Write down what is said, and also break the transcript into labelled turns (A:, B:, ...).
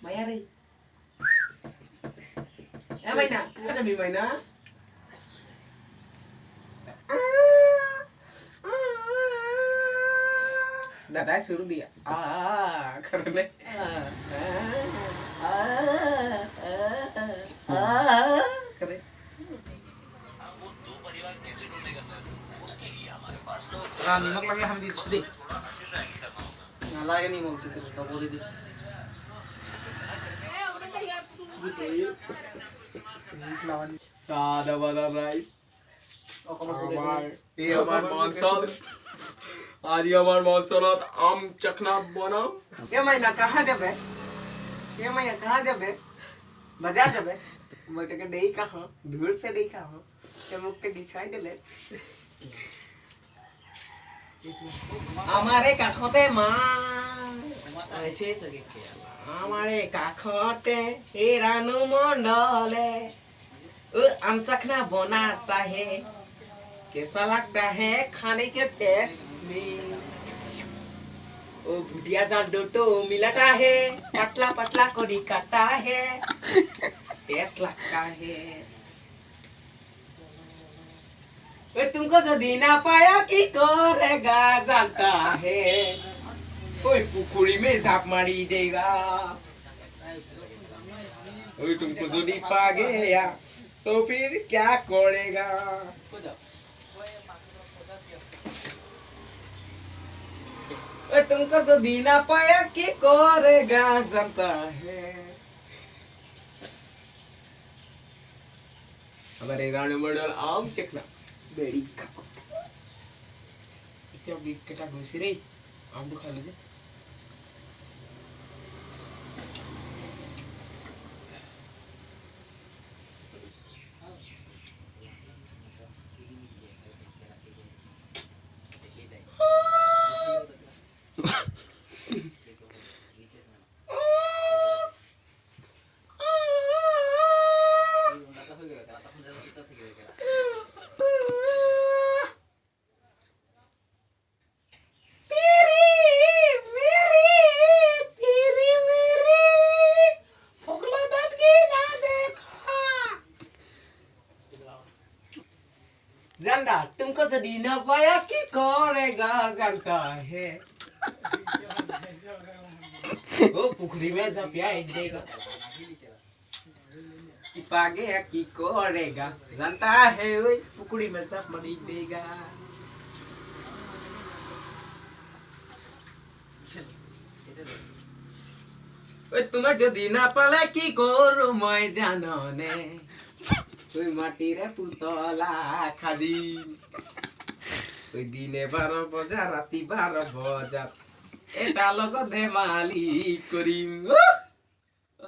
A: Mayari. Maina, ada mi maina. Dadah suruh dia. Karena keren. Nggak lagi हम di sedih. Nggak lagi nih mau kita suka boleh di. Sada bada rice. ये हमार मानसल आज ये हमार मानसलात आम चखना बना ये महीना कहाँ जबे ये महीना कहाँ जबे बजा जबे मटे के डेई कहाँ दूर से डेई कहाँ ये मुक्ते डिसाइड ले हमारे काखोते माँ अच्छे सके क्या हमारे काखोते हिरानु मंडले आम चखना बनाता है कैसा लगता है खाने के टेस्ट में ओ भुटिया जाल डोटो मिलाता है पतला पतला कोड़ी काटा है टेस्ट लगता है वो तुमको जो देना पाया कि करेगा जानता है कोई पुकुरी में झाप मारी देगा और तुमको जो नहीं पा गया तो फिर क्या करेगा तुमको जो दीना पाया कि करेगा जानता है हमारे राणू मंडल आम चखना बेड़ी खाओ इतना बिग कटा घुसी रही आम तो खा लीजिए जानता तुमको जो दीना पाया कि करेगा जानता है वो पुखरी में जब याद देगा कि पागे कि करेगा जानता है वो पुखरी में जब मरी देगा तुम्हें जो दीना पाला कि करो मैं जानो ने कोई माटी रे पुतला खादी कोई दिने 12 बजा राती 12 बजा এটা লগত ধেমালি কৰিম